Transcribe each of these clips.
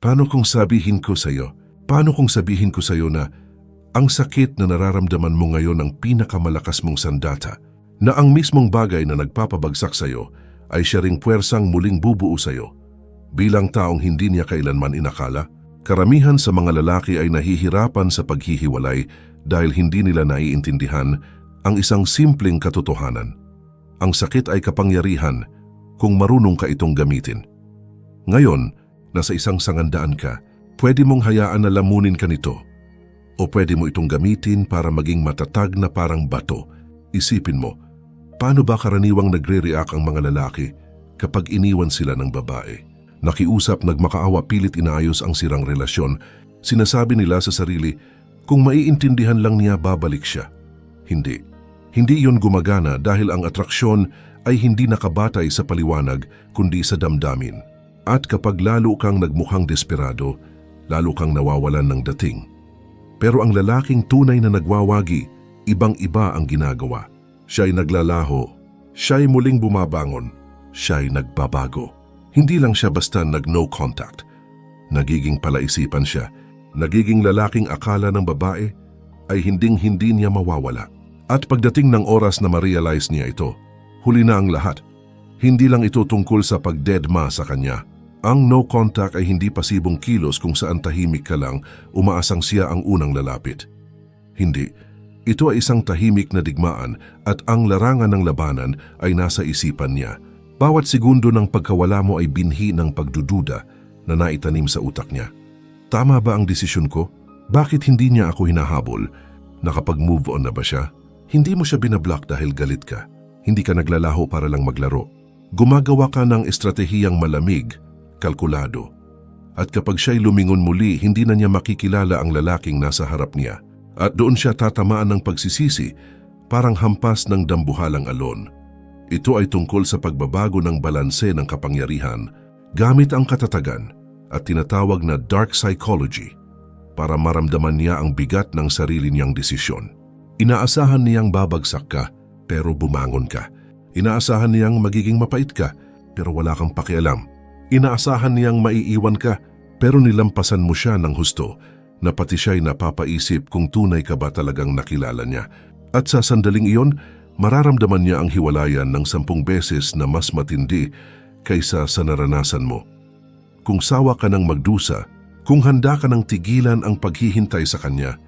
Paano kung sabihin ko sa'yo na ang sakit na nararamdaman mo ngayon ang pinakamalakas mong sandata, na ang mismong bagay na nagpapabagsak sa'yo ay siya ring puwersang muling bubuo sa'yo. Bilang taong hindi niya kailanman inakala, karamihan sa mga lalaki ay nahihirapan sa paghihiwalay dahil hindi nila naiintindihan ang isang simpleng katotohanan. Ang sakit ay kapangyarihan kung marunong ka itong gamitin. Ngayon, nasa isang sangandaan ka, pwede mong hayaan na lamunin ka nito. O pwede mo itong gamitin para maging matatag na parang bato. Isipin mo, paano ba karaniwang nagre-react ang mga lalaki kapag iniwan sila ng babae? Nakiusap, nagmakaawa, pilit inaayos ang sirang relasyon. Sinasabi nila sa sarili, kung maiintindihan lang niya, babalik siya. Hindi. Hindi iyon gumagana dahil ang atraksyon ay hindi nakabatay sa paliwanag kundi sa damdamin. At kapag lalo kang nagmukhang desperado, lalo kang nawawalan ng dating. Pero ang lalaking tunay na nagwawagi, ibang-iba ang ginagawa. Siya'y naglalaho, siya'y muling bumabangon, siya'y nagbabago. Hindi lang siya basta nag-no contact. Nagiging palaisipan siya, nagiging lalaking akala ng babae ay hinding-hindi niya mawawala. At pagdating ng oras na ma-realize niya ito, huli na ang lahat. Hindi lang ito tungkol sa pagdedma sa kanya. Ang no contact ay hindi pasibong kilos kung saan tahimik ka lang, umaasang siya ang unang lalapit. Hindi. Ito ay isang tahimik na digmaan at ang larangan ng labanan ay nasa isipan niya. Bawat segundo ng pagkawala mo ay binhi ng pagdududa na naitanim sa utak niya. Tama ba ang desisyon ko? Bakit hindi niya ako hinahabol? Nakapag-move on na ba siya? Hindi mo siya binablock dahil galit ka. Hindi ka naglalaho para lang maglaro. Gumagawa ka ng estratehiyang malamig, kalkulado. At kapag siya'y lumingon muli, hindi na niya makikilala ang lalaking nasa harap niya. At doon siya tatamaan ng pagsisisi, parang hampas ng dambuhalang alon. Ito ay tungkol sa pagbabago ng balanse ng kapangyarihan gamit ang katatagan at tinatawag na dark psychology para maramdaman niya ang bigat ng sarili niyang desisyon. Inaasahan niyang babagsak ka pero bumangon ka. Inaasahan niyang magiging mapait ka pero wala kang pakialam. Inaasahan niyang maiiwan ka pero nilampasan mo siya ng husto na pati siya'y napapaisip kung tunay ka ba talagang nakilala niya. At sa sandaling iyon, mararamdaman niya ang hiwalayan ng 10 beses na mas matindi kaysa sa naranasan mo. Kung sawa ka ng magdusa, kung handa ka ng tigilan ang paghihintay sa kanya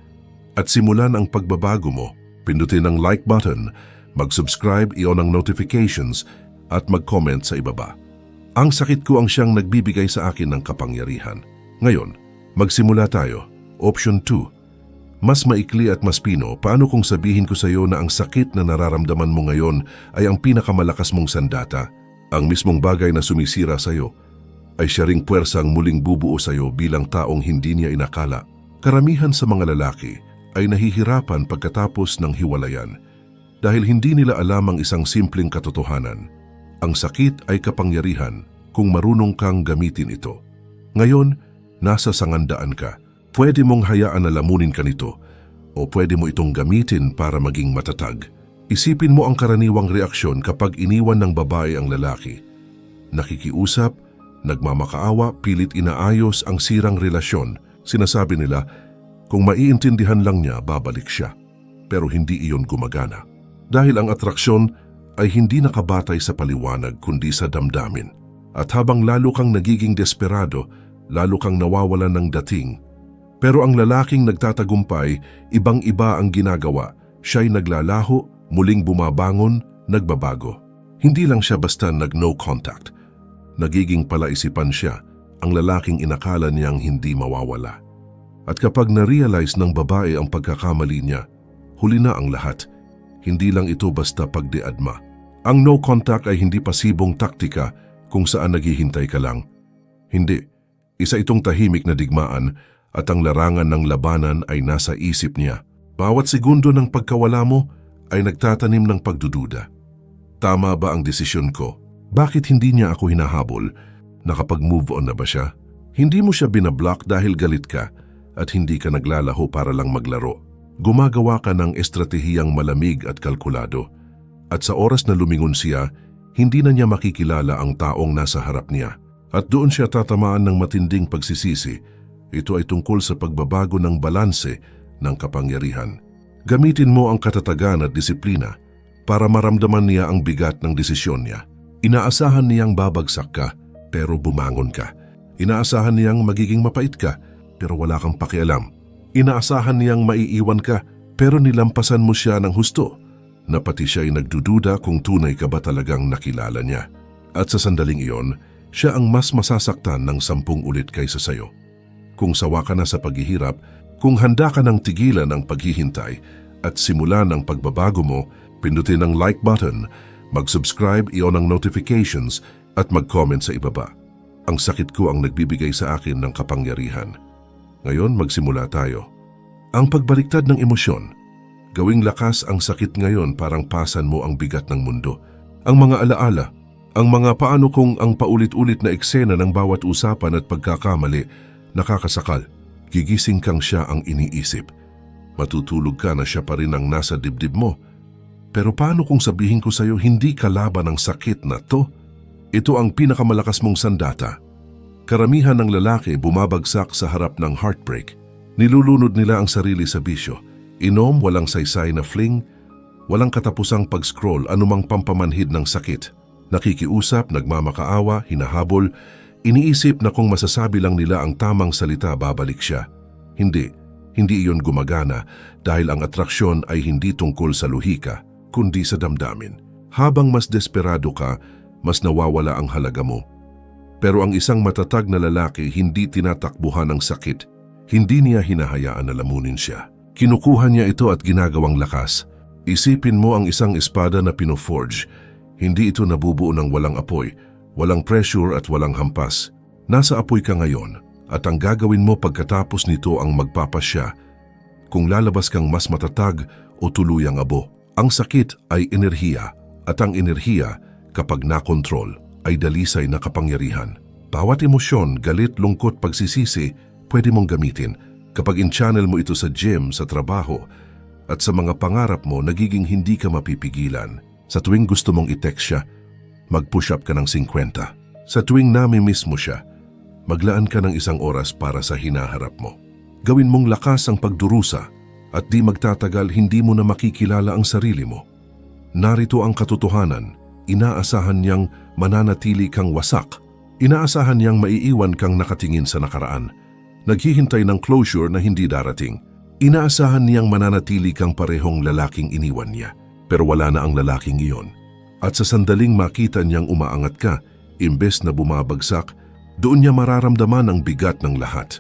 at simulan ang pagbabago mo, pindutin ang like button, mag-subscribe, i-on ang notifications at mag-comment sa ibaba. Ang sakit ko ang siyang nagbibigay sa akin ng kapangyarihan. Ngayon, magsimula tayo. Option 2. Mas maikli at mas pino, paano kung sabihin ko sa iyo na ang sakit na nararamdaman mo ngayon ay ang pinakamalakas mong sandata? Ang mismong bagay na sumisira sa iyo ay siya ring puwersang muling bubuo sa iyo bilang taong hindi niya inakala. Karamihan sa mga lalaki ay nahihirapan pagkatapos ng hiwalayan dahil hindi nila alam ang isang simpleng katotohanan. Ang sakit ay kapangyarihan kung marunong kang gamitin ito. Ngayon, nasa sangandaan ka. Pwede mong hayaan na lamunin ka nito o pwede mo itong gamitin para maging matatag. Isipin mo ang karaniwang reaksyon kapag iniwan ng babae ang lalaki. Nakikiusap, nagmamakaawa, pilit inaayos ang sirang relasyon. Sinasabi nila, kung maiintindihan lang niya, babalik siya. Pero hindi iyon gumagana. Dahil ang atraksyon ay hindi nakabatay sa paliwanag kundi sa damdamin. At habang lalo kang nagiging desperado, lalo kang nawawalan ng dating. Pero ang lalaking nagtatagumpay, ibang-iba ang ginagawa. Siya'y naglalaho, muling bumabangon, nagbabago. Hindi lang siya basta nag-no contact. Nagiging palaisipan siya, ang lalaking inakala niyang hindi mawawala. At kapag na-realize ng babae ang pagkakamali niya, huli na ang lahat. Hindi lang ito basta pagdeadma. Ang no contact ay hindi pasibong taktika kung saan naghihintay ka lang. Hindi. Isa itong tahimik na digmaan at ang larangan ng labanan ay nasa isip niya. Bawat segundo ng pagkawala mo ay nagtatanim ng pagdududa. Tama ba ang desisyon ko? Bakit hindi niya ako hinahabol? Nakapag-move on na ba siya? Hindi mo siya binablock dahil galit ka at hindi ka naglalaho para lang maglaro. Gumagawa ka ng estratehiyang malamig at kalkulado. At sa oras na lumingon siya, hindi na niya makikilala ang taong nasa harap niya. At doon siya tatamaan ng matinding pagsisisi. Ito ay tungkol sa pagbabago ng balanse ng kapangyarihan. Gamitin mo ang katatagan at disiplina para maramdaman niya ang bigat ng desisyon niya. Inaasahan niyang babagsak ka, pero bumangon ka. Inaasahan niyang magiging mapait ka, pero wala kang pakialam. Inaasahan niyang maiiwan ka, pero nilampasan mo siya ng husto, na pati siya ay nagdududa kung tunay ka ba talagang nakilala niya. At sa sandaling iyon, siya ang mas masasaktan ng 10 ulit kaysa sayo. Kung sawa ka na sa paghihirap, kung handa ka ng tigilan ang paghihintay at simulan ang pagbabago mo, pindutin ang like button, mag-subscribe, i-on ang notifications at mag-comment sa ibaba. Ang sakit ko ang nagbibigay sa akin ng kapangyarihan. Ngayon, magsimula tayo. Ang pagbaliktad ng emosyon. Gawing lakas ang sakit ngayon, parang pasan mo ang bigat ng mundo. Ang mga alaala, ang mga paano kung ang paulit-ulit na eksena ng bawat usapan at pagkakamali, nakakasakal. Gigising kang siya ang iniisip. Matutulog ka na siya pa rin ang nasa dibdib mo. Pero paano kung sabihin ko sa'yo hindi kalaban ng sakit na to? Ito ang pinakamalakas mong sandata. Karamihan ng lalaki bumabagsak sa harap ng heartbreak. Nilulunod nila ang sarili sa bisyo. Inom, walang saysay na fling, walang katapusang pag-scroll, anumang pampamanhid ng sakit. Nakikiusap, nagmamakaawa, hinahabol, iniisip na kung masasabi lang nila ang tamang salita, babalik siya. Hindi iyon gumagana dahil ang atraksyon ay hindi tungkol sa luhika, kundi sa damdamin. Habang mas desperado ka, mas nawawala ang halaga mo. Pero ang isang matatag na lalaki hindi tinatakbuhan ng sakit. Hindi niya hinahayaan na lamunin siya. Kinukuha niya ito at ginagawang lakas. Isipin mo ang isang espada na pinoforge. Hindi ito nabubuo ng walang apoy, walang pressure at walang hampas. Nasa apoy ka ngayon at ang gagawin mo pagkatapos nito ang magpapasya kung lalabas kang mas matatag o tuluyang abo. Ang sakit ay enerhiya at ang enerhiya kapag nakontrol ay dalisay na kapangyarihan. Bawat emosyon, galit, lungkot, pagsisisi, pwede mong gamitin. Kapag in-channel mo ito sa gym, sa trabaho, at sa mga pangarap mo, nagiging hindi ka mapipigilan. Sa tuwing gusto mong i-text siya, mag-push up ka ng 50. Sa tuwing nami-miss mo siya, maglaan ka ng 1 oras para sa hinaharap mo. Gawin mong lakas ang pagdurusa at di magtatagal hindi mo na makikilala ang sarili mo. Narito ang katotohanan. Inaasahan niyang mananatili kang wasak. Inaasahan niyang maiiwan kang nakatingin sa nakaraan. Naghihintay ng closure na hindi darating. Inaasahan niyang mananatili kang parehong lalaking iniwan niya. Pero wala na ang lalaking iyon. At sa sandaling makita niyang umaangat ka, imbes na bumabagsak, doon niya mararamdaman ang bigat ng lahat.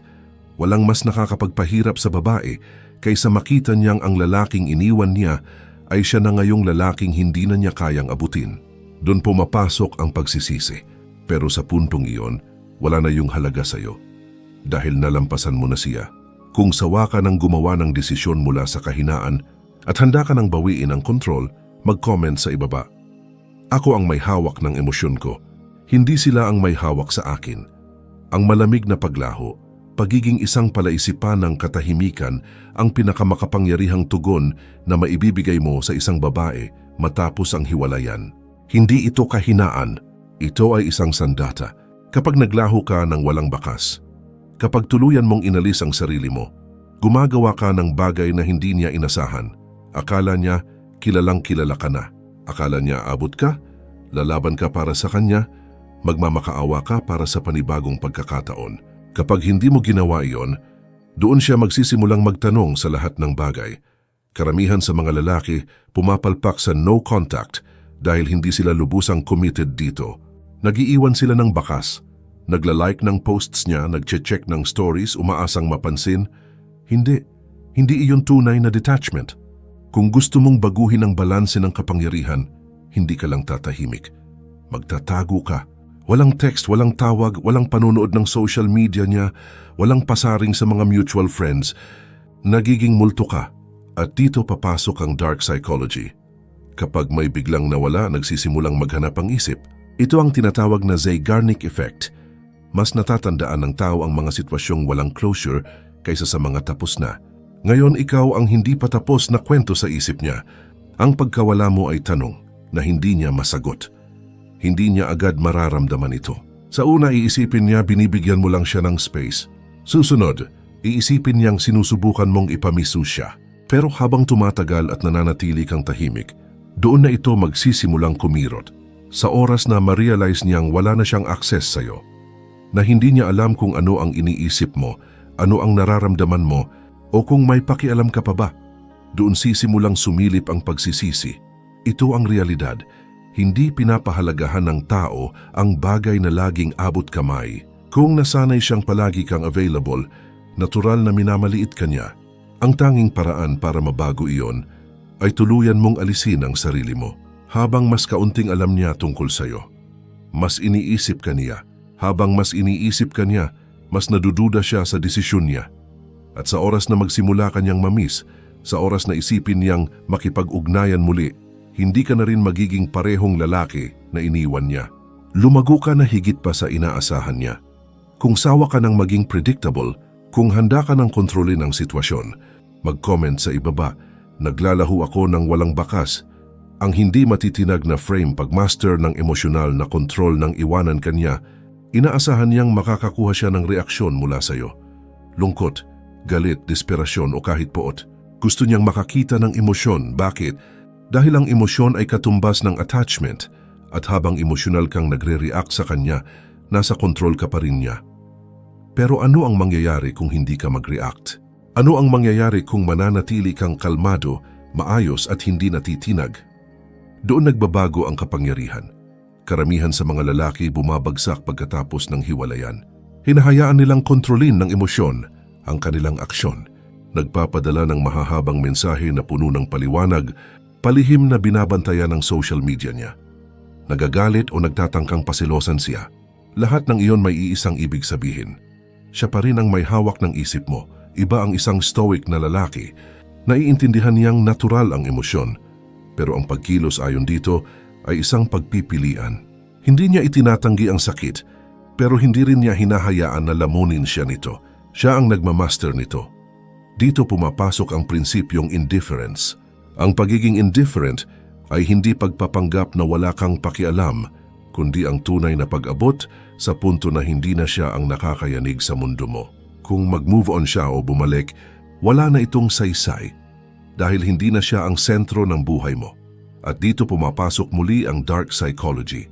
Walang mas nakakapagpahirap sa babae kaysa makita niyang ang lalaking iniwan niya ay siya na ngayong lalaking hindi na niya kayang abutin. Doon pumapasok ang pagsisisi. Pero sa puntong iyon, wala na yung halaga sa'yo. Dahil nalampasan mo na siya. Kung sawa ka ng gumawa ng desisyon mula sa kahinaan at handa ka ng bawiin ang kontrol, mag-comment sa ibaba. Ako ang may hawak ng emosyon ko. Hindi sila ang may hawak sa akin. Ang malamig na paglaho, pagiging isang palaisipan ng katahimikan ang pinakamakapangyarihang tugon na maibibigay mo sa isang babae matapos ang hiwalayan. Hindi ito kahinaan, ito ay isang sandata. Kapag naglaho ka ng walang bakas, kapag tuluyan mong inalis ang sarili mo, gumagawa ka ng bagay na hindi niya inasahan. Akala niya kilalang kilala ka na. Akala niya abot ka, lalaban ka para sa kanya, magmamakaawa ka para sa panibagong pagkakataon. Kapag hindi mo ginawa iyon, doon siya magsisimulang magtanong sa lahat ng bagay. Karamihan sa mga lalaki pumapalpak sa no contact dahil hindi sila lubusang committed dito. Nagiiwan sila ng bakas, nagla-like ng posts niya, nagche-check ng stories, umaasang mapansin. Hindi iyon tunay na detachment. Kung gusto mong baguhin ang balanse ng kapangyarihan, hindi ka lang tatahimik. Magtatago ka. Walang text, walang tawag, walang panunood ng social media niya, walang pasaring sa mga mutual friends. Nagiging multo ka at dito papasok ang dark psychology. Kapag may biglang nawala, nagsisimulang maghanap ang isip. Ito ang tinatawag na Zeigarnik effect. Mas natatandaan ng tao ang mga sitwasyong walang closure kaysa sa mga tapos na. Ngayon ikaw ang hindi pa tapos na kwento sa isip niya. Ang pagkawala mo ay tanong na hindi niya masagot. Hindi niya agad mararamdaman ito. Sa una, iisipin niya binibigyan mo lang siya ng space. Susunod, iisipin niyang sinusubukan mong ipamisu siya. Pero habang tumatagal at nananatili kang tahimik, doon na ito magsisimulang kumirot. Sa oras na ma-realize niyang wala na siyang access sa'yo, na hindi niya alam kung ano ang iniisip mo, ano ang nararamdaman mo, o kung may pakialam ka pa ba, doon sisimulang sumilip ang pagsisisi. Ito ang realidad. Hindi pinapahalagahan ng tao ang bagay na laging abot kamay. Kung nasanay siyang palagi kang available, natural na minamaliit ka niya. Ang tanging paraan para mabago iyon ay tuluyan mong alisin ang sarili mo. Habang mas kaunting alam niya tungkol sa'yo, mas iniisip ka niya. Habang mas iniisip ka niya, mas nadududa siya sa desisyon niya. At sa oras na magsimula kanyang mamiss, sa oras na isipin niyang makipag-ugnayan muli, hindi ka na rin magiging parehong lalaki na iniwan niya. Lumago ka na higit pa sa inaasahan niya. Kung sawa ka ng maging predictable, kung handa ka ng kontrolin ang sitwasyon, mag-comment sa ibaba, naglalaho ako ng walang bakas. Ang hindi matitinag na frame pagmaster ng emosyonal na kontrol ng iwanan kanya, inaasahan niyang makakakuha siya ng reaksyon mula sa iyo. Lungkot, galit, desperasyon o kahit poot. Gusto niyang makakita ng emosyon. Bakit? Dahil ang emosyon ay katumbas ng attachment at habang emosyonal kang nagre-react sa kanya, nasa kontrol ka pa rin niya. Pero ano ang mangyayari kung hindi ka mag-react? Ano ang mangyayari kung mananatili kang kalmado, maayos at hindi natitinag? Doon nagbabago ang kapangyarihan. Karamihan sa mga lalaki bumabagsak pagkatapos ng hiwalayan. Hinahayaan nilang kontrolin ng emosyon ang kanilang aksyon. Nagpapadala ng mahahabang mensahe na puno ng paliwanag, palihim na binabantayan ng social media niya. Nagagalit o nagtatangkang pasilosan siya. Lahat ng iyon may iisang ibig sabihin. Siya pa rin ang may hawak ng isip mo. Iba ang isang stoic na lalaki. Naiintindihan niyang natural ang emosyon. Pero ang pagkilos ayon dito ay isang pagpipilian. Hindi niya itinatanggi ang sakit, pero hindi rin niya hinahayaan na lamunin siya nito. Siya ang nagmamaster nito. Dito pumapasok ang prinsipyong indifference. Ang pagiging indifferent ay hindi pagpapanggap na wala kang pakialam, kundi ang tunay na pag-abot sa punto na hindi na siya ang nakakayanig sa mundo mo. Kung mag-move on siya o bumalik, wala na itong saysay dahil hindi na siya ang sentro ng buhay mo. At dito pumapasok muli ang dark psychology.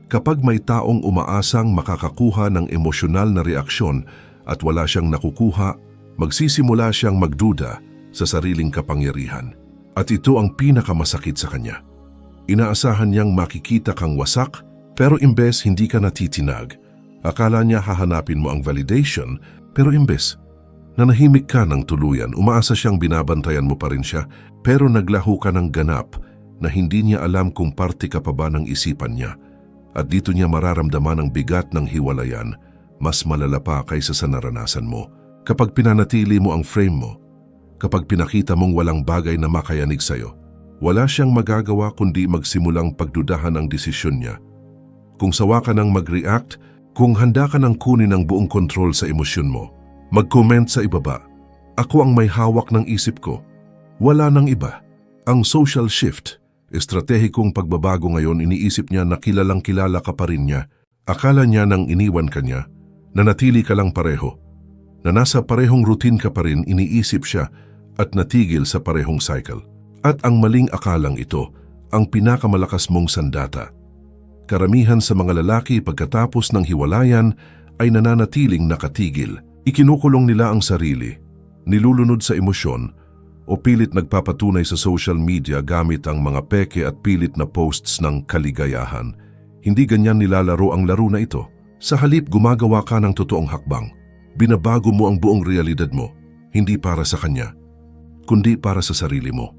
Kapag may taong umaasang makakakuha ng emosyonal na reaksyon at wala siyang nakukuha, magsisimula siyang magduda sa sariling kapangyarihan. At ito ang pinakamasakit sa kanya. Inaasahan niyang makikita kang wasak, pero imbes hindi ka natitinag. Akala niya hahanapin mo ang validation, pero imbes nanahimik ka ng tuluyan, umaasa siyang binabantayan mo pa rin siya, pero naglaho ka ng ganap na hindi niya alam kung parte ka pa ba ng isipan niya. At dito niya mararamdaman ang bigat ng hiwalayan, mas malala pa kaysa sa naranasan mo. Kapag pinanatili mo ang frame mo, kapag pinakita mong walang bagay na makayanig sa'yo, wala siyang magagawa kundi magsimulang pagdudahan ang desisyon niya. Kung sawa ka nang mag-react, kung handa ka nang kunin ang buong kontrol sa emosyon mo, mag-comment sa ibaba. Ako ang may hawak ng isip ko. Wala nang iba. Ang social shift, estratehikong pagbabago ngayon, iniisip niya na kilalang kilala ka pa rin niya. Akala niya nang iniwan ka niya, na natili ka lang pareho. Na nasa parehong routine ka pa rin, iniisip siya at natigil sa parehong cycle. At ang maling akalang ito, ang pinakamalakas mong sandata. Karamihan sa mga lalaki pagkatapos ng hiwalayan ay nananatiling nakatigil. Ikinukulong nila ang sarili, nilulunod sa emosyon, o pilit nagpapatunay sa social media gamit ang mga peke at pilit na posts ng kaligayahan. Hindi ganyan nilalaro ang laro na ito. Sa halip gumagawa ka ng totoong hakbang. Binabago mo ang buong realidad mo, hindi para sa kanya, kundi para sa sarili mo.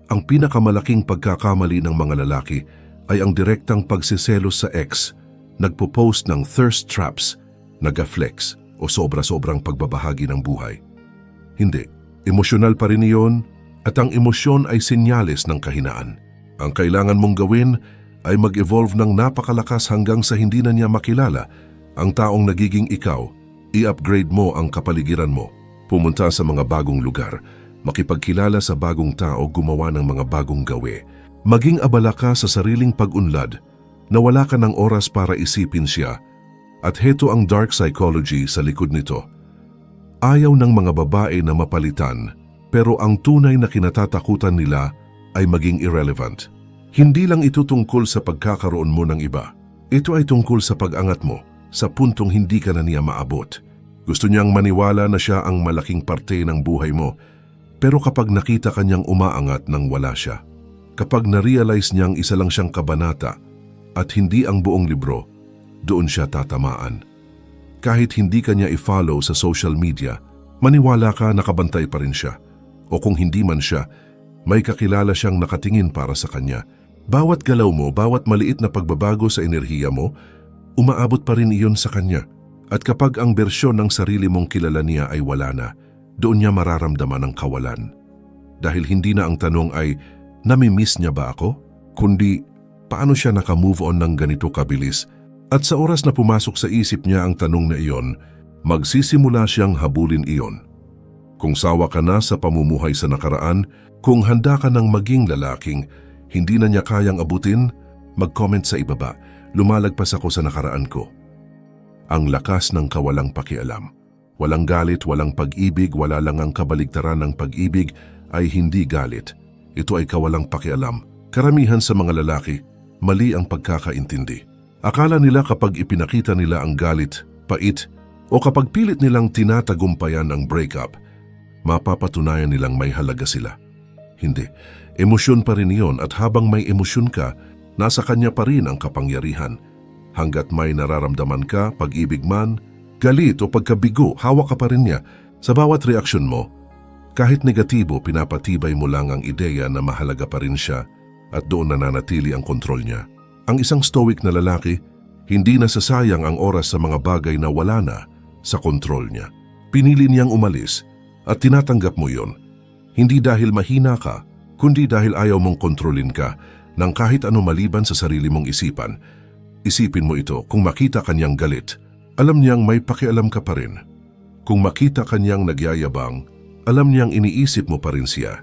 Ang pinakamalaking pagkakamali ng mga lalaki ay ang direktang pagsiselos sa ex, nagpo-post ng thirst traps, nag-flex o sobra-sobrang pagbabahagi ng buhay. Hindi, emosyonal pa rin iyon at ang emosyon ay senyales ng kahinaan. Ang kailangan mong gawin ay mag-evolve ng napakalakas hanggang sa hindi na niya makilala ang taong nagiging ikaw. I-upgrade mo ang kapaligiran mo, pumunta sa mga bagong lugar, makipagkilala sa bagong tao, gumawa ng mga bagong gawi. Maging abala ka sa sariling pag-unlad na wala ka ng oras para isipin siya At heto ang dark psychology sa likod nito. Ayaw ng mga babae na mapalitan, pero ang tunay na kinatatakutan nila ay maging irrelevant. Hindi lang ito tungkol sa pagkakaroon mo ng iba. Ito ay tungkol sa pag-angat mo, sa puntong hindi ka na niya maabot. Gusto niyang maniwala na siya ang malaking parte ng buhay mo, pero kapag nakita kanyang umaangat nang wala siya, kapag na-realize niyang isa lang siyang kabanata at hindi ang buong libro, doon siya tatamaan. Kahit hindi kanya i-follow sa social media, maniwala ka nakabantay pa rin siya. O kung hindi man siya, may kakilala siyang nakatingin para sa kanya. Bawat galaw mo, bawat maliit na pagbabago sa enerhiya mo, umaabot pa rin iyon sa kanya. At kapag ang bersyon ng sarili mong kilala niya ay wala na, doon niya mararamdaman ang kawalan. Dahil hindi na ang tanong ay, nami-miss niya ba ako? Kundi, paano siya naka-move on ng ganito kabilis? At sa oras na pumasok sa isip niya ang tanong na iyon, magsisimula siyang habulin iyon. Kung sawa ka na sa pamumuhay sa nakaraan, kung handa ka ng maging lalaking hindi na niya kayang abutin, mag-comment sa ibaba, lumalagpas ako sa nakaraan ko. Ang lakas ng kawalang pakialam. Walang galit, walang pag-ibig, wala lang ang kabaligtaran ng pag-ibig ay hindi galit. Ito ay kawalang pakialam. Karamihan sa mga lalaki, mali ang pagkakaintindi. Akala nila kapag ipinakita nila ang galit, pait, o kapag pilit nilang tinatagumpayan ang breakup, mapapatunayan nilang may halaga sila. Hindi. Emosyon pa rin iyon at habang may emosyon ka, nasa kanya pa rin ang kapangyarihan. Hanggat may nararamdaman ka, pag-ibig man, galit o pagkabigo, hawak ka pa rin niya. Sa bawat reaksyon mo, kahit negatibo, pinapatibay mo lang ang ideya na mahalaga pa rin siya at doon nananatili ang kontrol niya. Ang isang stoic na lalaki, hindi nasasayang ang oras sa mga bagay na wala na sa kontrol niya. Pinili niyang umalis at tinatanggap mo yon. Hindi dahil mahina ka, kundi dahil ayaw mong kontrolin ka ng kahit ano maliban sa sarili mong isipan. Isipin mo ito, kung makita kanyang galit, alam niyang may pakialam ka pa rin. Kung makita kanyang nagyayabang, alam niyang iniisip mo pa rin siya.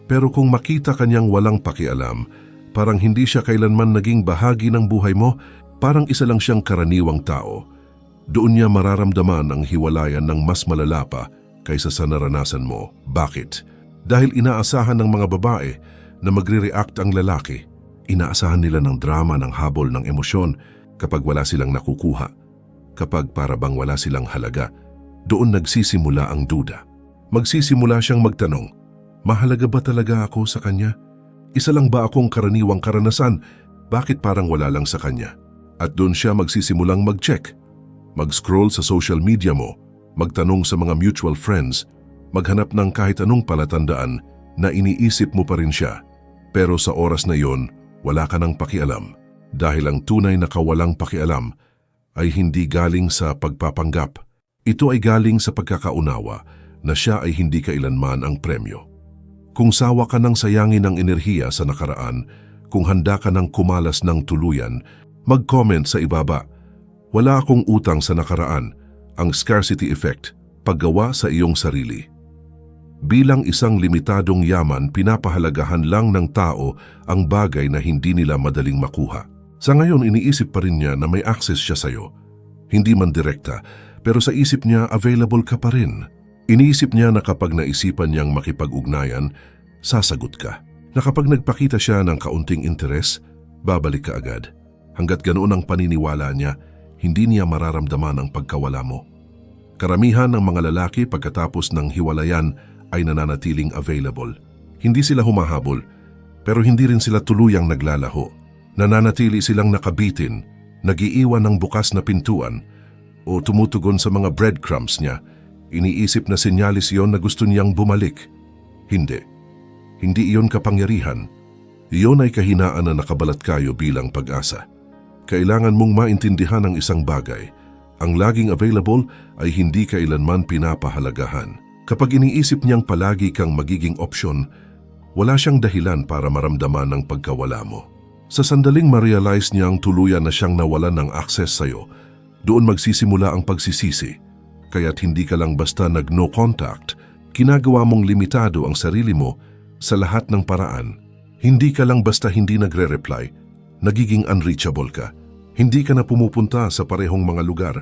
Pero kung makita kanyang walang pakialam, parang hindi siya kailanman naging bahagi ng buhay mo, parang isa lang siyang karaniwang tao. Doon niya mararamdaman ang hiwalayan ng mas malala pa kaysa sa naranasan mo. Bakit? Dahil inaasahan ng mga babae na magre-react ang lalaki. Inaasahan nila ng drama, ng habol, ng emosyon kapag wala silang nakukuha. Kapag para bang wala silang halaga, doon nagsisimula ang duda. Magsisimula siyang magtanong, mahalaga ba talaga ako sa kanya? Isa lang ba akong karaniwang karanasan? Bakit parang wala lang sa kanya? At doon siya magsisimulang mag-check. Mag-scroll sa social media mo, magtanong sa mga mutual friends, maghanap ng kahit anong palatandaan na iniisip mo pa rin siya. Pero sa oras na yon, wala ka ng pakialam. Dahil ang tunay na kawalang pakialam ay hindi galing sa pagpapanggap. Ito ay galing sa pagkakaunawa na siya ay hindi kailanman ang premyo. Kung sawa ka ng sayangin ng enerhiya sa nakaraan, kung handa ka ng kumalas ng tuluyan, mag-comment sa ibaba. Wala akong utang sa nakaraan, ang scarcity effect, paggawa sa iyong sarili. Bilang isang limitadong yaman, pinapahalagahan lang ng tao ang bagay na hindi nila madaling makuha. Sa ngayon, iniisip pa rin niya na may access siya sa'yo. Hindi man direkta, pero sa isip niya, available ka pa rin. Iniisip niya na kapag naisipan niyang makipag-ugnayan, sasagot ka. Na kapag nagpakita siya ng kaunting interes, babalik ka agad. Hanggat ganoon ang paniniwala niya, hindi niya mararamdaman ang pagkawala mo. Karamihan ng mga lalaki pagkatapos ng hiwalayan ay nananatiling available. Hindi sila humahabol, pero hindi rin sila tuluyang naglalaho. Nananatili silang nakabitin, nag-iiwan ng bukas na pintuan, o tumutugon sa mga breadcrumbs niya. Iniisip na senyalis yon na gusto niyang bumalik. Hindi. Hindi iyon kapangyarihan. Iyon ay kahinaan na nakabalat kayo bilang pag-asa. Kailangan mong maintindihan ang isang bagay. Ang laging available ay hindi kailanman pinapahalagahan. Kapag iniisip niyang palagi kang magiging opsyon, wala siyang dahilan para maramdaman ang pagkawala mo. Sa sandaling ma-realize niyang tuluyan na siyang nawalan ng access sa'yo, doon magsisimula ang pagsisisi. Kaya't hindi ka lang basta nag-no contact, ginagawa mong limitado ang sarili mo sa lahat ng paraan. Hindi ka lang basta hindi nagre-reply, nagiging unreachable ka. Hindi ka na pumupunta sa parehong mga lugar,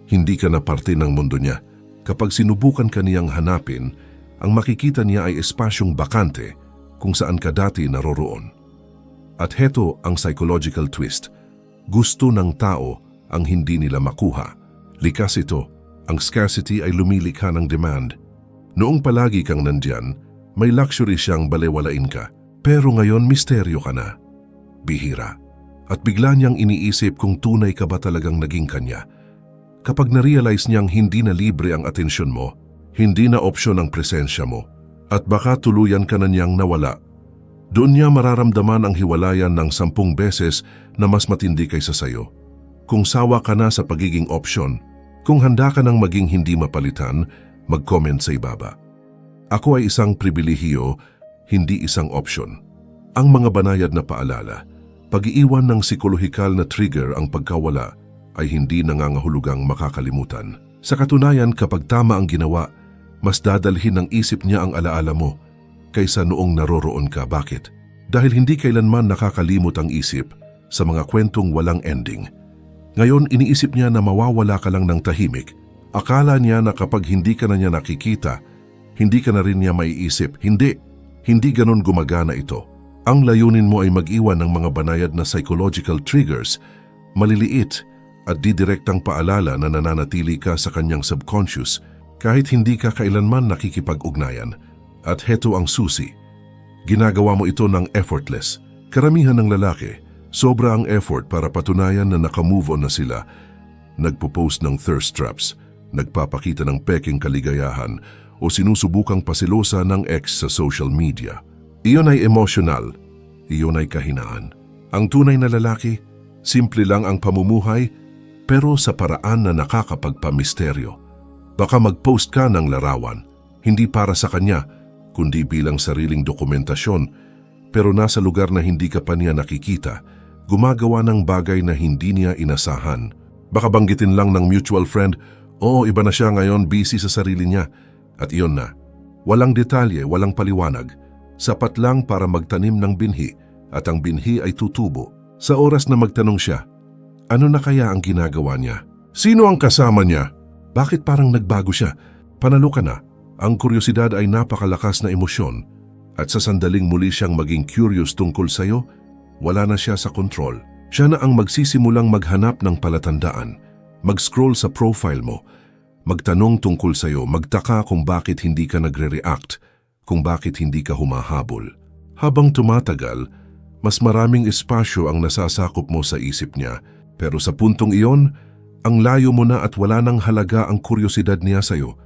hindi ka na parte ng mundo niya. Kapag sinubukan ka niyang hanapin, ang makikita niya ay espasyong bakante kung saan ka dati naroroon. At heto ang psychological twist. Gusto ng tao ang hindi nila makuha. Likas ito, ang scarcity ay lumilikha ng demand. Noong palagi kang nandyan, may luxury siyang balewalain ka. Pero ngayon misteryo ka na. Bihira. At bigla niyang iniisip kung tunay ka ba talagang naging kanya. Kapag na-realize niyang hindi na libre ang atensyon mo, hindi na opsyon ang presensya mo, at baka tuluyan ka na niyang nawala, doon niya mararamdaman ang hiwalayan ng 10 beses na mas matindi kaysa sayo. Kung sawa ka na sa pagiging opsyon, kung handa ka nang maging hindi mapalitan, mag-comment sa ibaba. Ako ay isang pribilehiyo, hindi isang opsyon. Ang mga banayad na paalala, pag-iiwan ng psikolohikal na trigger ang pagkawala ay hindi nangangahulugang makakalimutan. Sa katunayan, kapag tama ang ginawa, mas dadalhin ng isip niya ang alaala mo kaysa noong naroroon ka. Bakit? Dahil hindi kailanman nakakalimot ang isip sa mga kwentong walang ending. Ngayon, iniisip niya na mawawala ka lang ng tahimik. Akala niya na kapag hindi ka na niya nakikita, hindi ka na rin niya maiisip. Hindi ganon gumagana ito. Ang layunin mo ay mag-iwan ng mga banayad na psychological triggers, maliliit at didirektang paalala na nananatili ka sa kanyang subconscious kahit hindi ka kailanman nakikipag-ugnayan. At heto ang susi. Ginagawa mo ito ng effortless. Karamihan ng lalaki, sobra ang effort para patunayan na nakamove on na sila. Nagpo-post ng thirst traps, nagpapakita ng peking kaligayahan o sinusubukang pasilosa ng ex sa social media. Iyon ay emotional, iyon ay kahinaan. Ang tunay na lalaki, simple lang ang pamumuhay, pero sa paraan na nakakapagpamisteryo. Baka mag-post ka ng larawan, hindi para sa kanya, kundi bilang sariling dokumentasyon, pero nasa lugar na hindi ka pa niya nakikita, gumagawa ng bagay na hindi niya inasahan. Baka banggitin lang ng mutual friend, oo, iba na siya ngayon, busy sa sarili niya. At iyon na. Walang detalye, walang paliwanag. Sapat lang para magtanim ng binhi at ang binhi ay tutubo. Sa oras na magtanong siya, ano na kaya ang ginagawa niya? Sino ang kasama niya? Bakit parang nagbago siya? Panalo ka na. Ang kuryosidad ay napakalakas na emosyon at sa sandaling muli siyang maging curious tungkol sa'yo, wala na siya sa kontrol. Siya na ang magsisimulang maghanap ng palatandaan, mag-scroll sa profile mo, magtanong tungkol sa'yo, magtaka kung bakit hindi ka nagre-react, kung bakit hindi ka humahabol. Habang tumatagal, mas maraming espasyo ang nasasakop mo sa isip niya, pero sa puntong iyon, ang layo mo na at wala nang halaga ang kuryosidad niya sa'yo.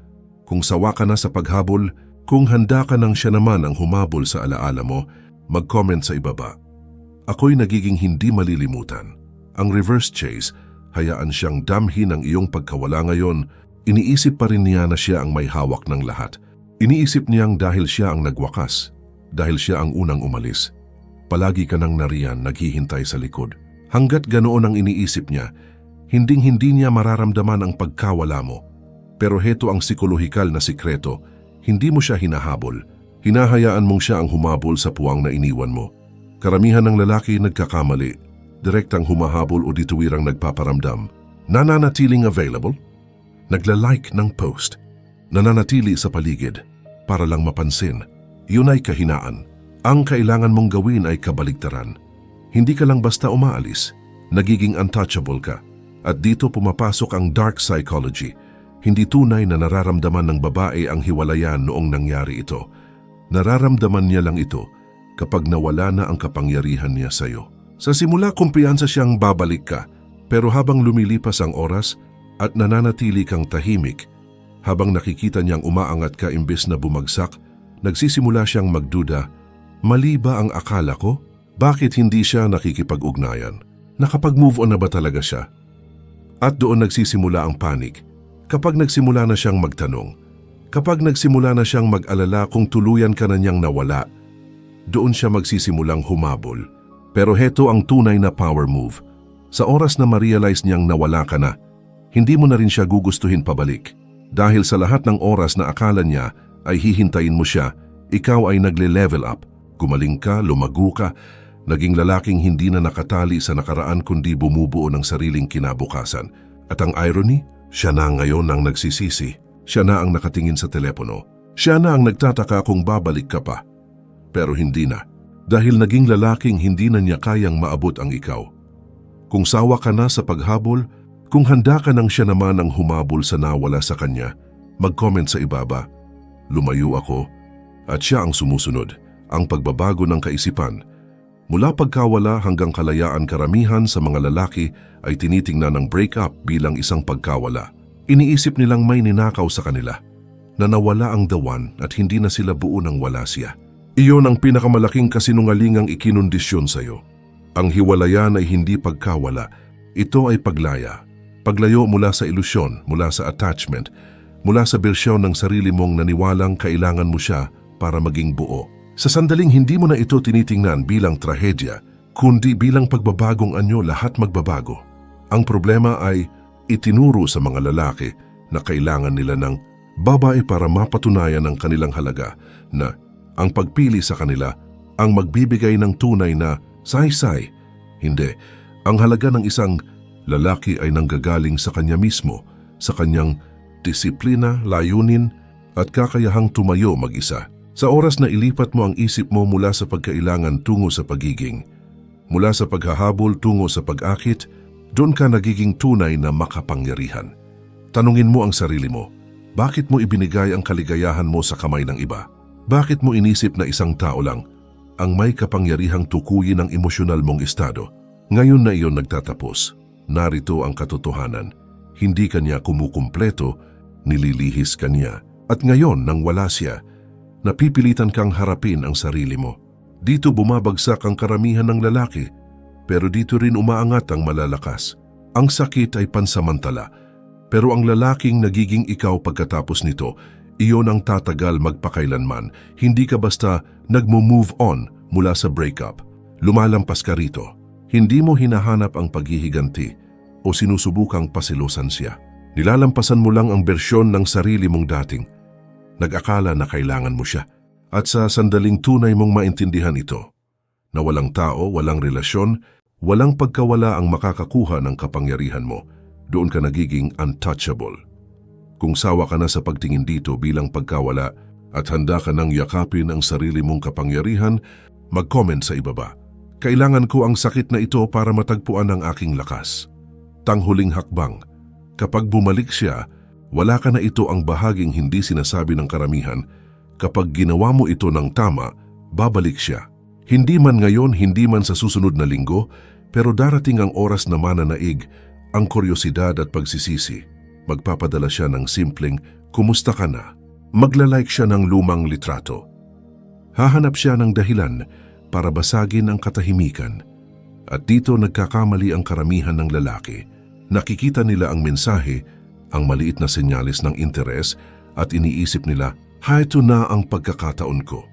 Kung sawa ka na sa paghabol, kung handa ka nang siya naman ang humabol sa alaala mo, mag-comment sa ibaba. Ako'y nagiging hindi malilimutan. Ang reverse chase, hayaan siyang damhin ang iyong pagkawala ngayon, iniisip pa rin niya na siya ang may hawak ng lahat. Iniisip niyang dahil siya ang nagwakas, dahil siya ang unang umalis. Palagi ka nang nariyan, naghihintay sa likod. Hanggat ganoon ang iniisip niya, hinding-hindi niya mararamdaman ang pagkawala mo. Pero heto ang psikolohikal na sikreto, hindi mo siya hinahabol. Hinahayaan mong siya ang humabol sa puwang na iniwan mo. Karamihan ng lalaki nagkakamali, direktang humahabol o dituwirang nagpaparamdam. Nananatiling available? Nagla-like ng post. Nananatili sa paligid para lang mapansin. Yun ay kahinaan. Ang kailangan mong gawin ay kabaligtaran. Hindi ka lang basta umaalis, nagiging untouchable ka. At dito pumapasok ang dark psychology. Hindi tunay na nararamdaman ng babae ang hiwalayan noong nangyari ito. Nararamdaman niya lang ito kapag nawala na ang kapangyarihan niya sa'yo. Sa simula, kumpiyansa siyang babalik ka, pero habang lumilipas ang oras at nananatili kang tahimik, habang nakikita niyang umaangat ka imbes na bumagsak, nagsisimula siyang magduda, mali ba ang akala ko? Bakit hindi siya nakikipag-ugnayan? Nakapag-move on na ba talaga siya? At doon nagsisimula ang panik. Kapag nagsimula na siyang magtanong, kapag nagsimula na siyang mag-alala kung tuluyan ka na niyang nawala, doon siya magsisimulang humabol. Pero heto ang tunay na power move. Sa oras na ma-realize niyang nawala ka na, hindi mo na rin siya gugustuhin pabalik. Dahil sa lahat ng oras na akala niya ay hihintayin mo siya, ikaw ay nagle-level up. Gumaling ka, lumago ka, Naging lalaking hindi na nakatali sa nakaraan kundi bumubuo ng sariling kinabukasan. At ang irony, siya na ngayon ang nagsisisi. Siya na ang nakatingin sa telepono. Siya na ang nagtataka kung babalik ka pa. Pero hindi na. Dahil naging lalaking hindi na niya kayang maabot ang ikaw. Kung sawa ka na sa paghabol, kung handa ka nang siya naman ang humabol sa nawala sa kanya, mag-comment sa ibaba. Lumayo ako at siya ang sumusunod. Ang pagbabago ng kaisipan. Mula pagkawala hanggang kalayaan, karamihan sa mga lalaki ay tinitingnan ng breakup bilang isang pagkawala. Iniisip nilang may ninakaw sa kanila, na nawala ang the one at hindi na sila buo nang wala siya. Iyon ang pinakamalaking kasinungalingang ikinondisyon sa'yo. Ang hiwalayan ay hindi pagkawala, ito ay paglaya. Paglayo mula sa ilusyon, mula sa attachment, mula sa bersyon ng sarili mong naniwalang kailangan mo siya para maging buo. Sa sandaling hindi mo na ito tinitingnan bilang trahedya, kundi bilang pagbabagong anyo, lahat magbabago. Ang problema ay itinuro sa mga lalaki na kailangan nila ng babae para mapatunayan ang kanilang halaga, na ang pagpili sa kanila ang magbibigay ng tunay na saysay. Hindi, ang halaga ng isang lalaki ay nanggagaling sa kanya mismo, sa kanyang disiplina, layunin at kakayahang tumayo mag-isa. Sa oras na ilipat mo ang isip mo mula sa pagkailangan tungo sa pagiging, mula sa paghahabol tungo sa pag-akit, doon ka nagiging tunay na makapangyarihan. Tanungin mo ang sarili mo, bakit mo ibinigay ang kaligayahan mo sa kamay ng iba? Bakit mo inisip na isang tao lang ang may kapangyarihang tukuyin ang emosyonal mong estado? Ngayon na iyon nagtatapos, narito ang katotohanan. Hindi kanya kumukumpleto, nililihis kanya. At ngayon nang wala siya, napipilitan kang harapin ang sarili mo. Dito bumabagsak ang karamihan ng lalaki, pero dito rin umaangat ang malalakas. Ang sakit ay pansamantala, pero ang lalaking nagiging ikaw pagkatapos nito, iyon ang tatagal magpakailanman. Hindi ka basta nagmo-move on mula sa breakup. Lumalampas ka rito. Hindi mo hinahanap ang paghihiganti o sinusubukang pasilusan siya. Nilalampasan mo lang ang bersyon ng sarili mong dating. Nag-akala na kailangan mo siya. At sa sandaling tunay mong maintindihan ito, na walang tao, walang relasyon, walang pagkawala ang makakakuha ng kapangyarihan mo, doon ka nagiging untouchable. Kung sawa ka na sa pagtingin dito bilang pagkawala at handa ka nang yakapin ang sarili mong kapangyarihan, mag-comment sa ibaba. Kailangan ko ang sakit na ito para matagpuan ang aking lakas. Tanghuling hakbang. Kapag bumalik siya, wala ka na ito ang bahaging hindi sinasabi ng karamihan. Kapag ginawa mo ito ng tama, babalik siya. Hindi man ngayon, hindi man sa susunod na linggo, pero darating ang oras na mananaig ang kuryosidad at pagsisisi. Magpapadala siya ng simpleng, "Kumusta ka na?" Maglalike siya ng lumang litrato. Hahanap siya ng dahilan para basagin ang katahimikan. At dito nagkakamali ang karamihan ng lalaki. Nakikita nila ang mensahe, ang maliit na senyalis ng interes, at iniisip nila, ito na ang pagkakataon ko.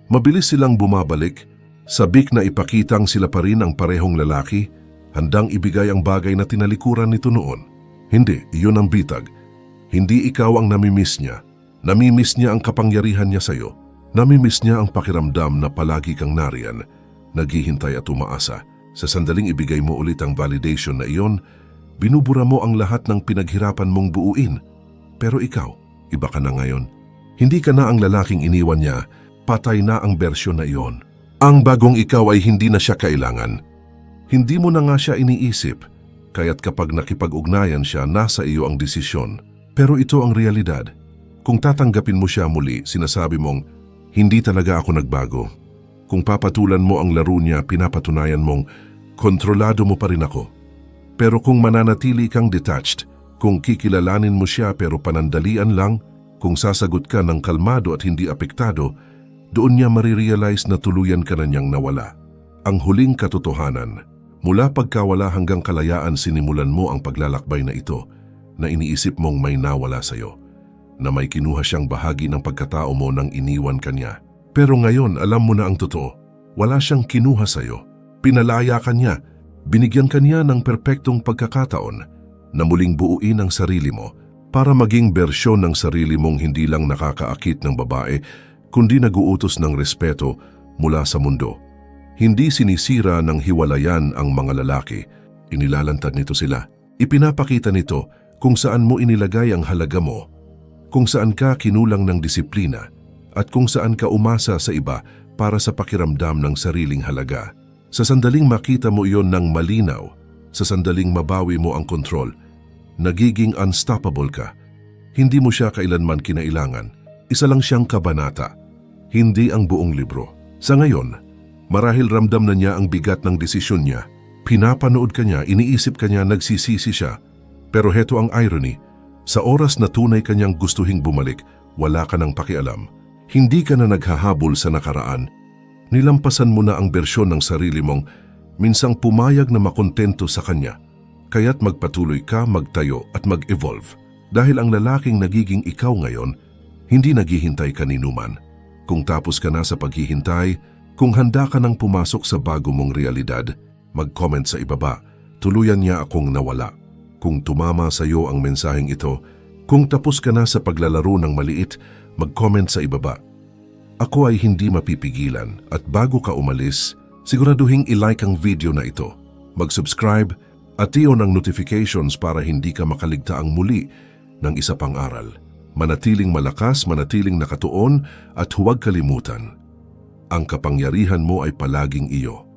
Mabilis silang bumabalik, sabik na ipakitang sila pa rin ang parehong lalaki, handang ibigay ang bagay na tinalikuran nito noon. Hindi, iyon ang bitag. Hindi ikaw ang namimiss niya. Namimiss niya ang kapangyarihan niya sa'yo. Namimiss niya ang pakiramdam na palagi kang nariyan, naghihintay at umaasa. Sa sandaling ibigay mo ulit ang validation na iyon, binubura mo ang lahat ng pinaghirapan mong buuin. Pero ikaw, iba ka na ngayon. Hindi ka na ang lalaking iniwan niya, patay na ang bersyon na iyon. Ang bagong ikaw ay hindi na siya kailangan. Hindi mo na nga siya iniisip, kaya't kapag nakipag-ugnayan siya, nasa iyo ang desisyon. Pero ito ang realidad. Kung tatanggapin mo siya muli, sinasabi mong, hindi talaga ako nagbago. Kung papatulan mo ang laro niya, pinapatunayan mong, kontrolado mo pa rin ako. Pero kung mananatili kang detached, kung kikilalanin mo siya pero panandalian lang, kung sasagot ka ng kalmado at hindi apektado, doon niya marirealize na tuluyan ka na niyang nawala. Ang huling katotohanan, mula pagkawala hanggang kalayaan sinimulan mo ang paglalakbay na ito, na iniisip mong may nawala sa'yo, na may kinuha siyang bahagi ng pagkatao mo nang iniwan ka niya. Pero ngayon alam mo na ang totoo, wala siyang kinuha sa'yo, pinalaya ka niya, binigyan ka niya ng perpektong pagkakataon na muling buuin ang sarili mo, para maging bersyon ng sarili mong hindi lang nakakaakit ng babae, kundi naguutos ng respeto mula sa mundo. Hindi sinisira ng hiwalayan ang mga lalaki. Inilalantad nito sila. Ipinapakita nito kung saan mo inilagay ang halaga mo, kung saan ka kinulang ng disiplina, at kung saan ka umasa sa iba para sa pakiramdam ng sariling halaga. Sa sandaling makita mo iyon ng malinaw, sa sandaling mabawi mo ang kontrol, nagiging unstoppable ka. Hindi mo siya kailanman kinailangan. Isa lang siyang kabanata, hindi ang buong libro. Sa ngayon, marahil ramdam na niya ang bigat ng desisyon niya. Pinapanood ka niya, iniisip ka niya, nagsisisi siya. Pero heto ang irony, sa oras na tunay kanyang gustuhing bumalik, wala ka ng pakialam. Hindi ka na naghahabol sa nakaraan. Nilampasan mo na ang bersyon ng sarili mong minsang pumayag na makontento sa kanya. Kaya't magpatuloy ka, magtayo at mag-evolve. Dahil ang lalaking nagiging ikaw ngayon, hindi naghihintay kaninuman. Kung tapos ka na sa paghihintay, kung handa ka nang pumasok sa bago mong realidad, mag-comment sa ibaba, tuluyan niya akong nawala. Kung tumama sa iyo ang mensaheng ito, kung tapos ka na sa paglalaro ng maliit, mag-comment sa ibaba. Ako ay hindi mapipigilan at bago ka umalis, siguraduhing i-like ang video na ito. Mag-subscribe at i-on ang notifications para hindi ka makaligtaang muli ng isa pang aral. Manatiling malakas, manatiling nakatuon at huwag kalimutan. Ang kapangyarihan mo ay palaging iyo.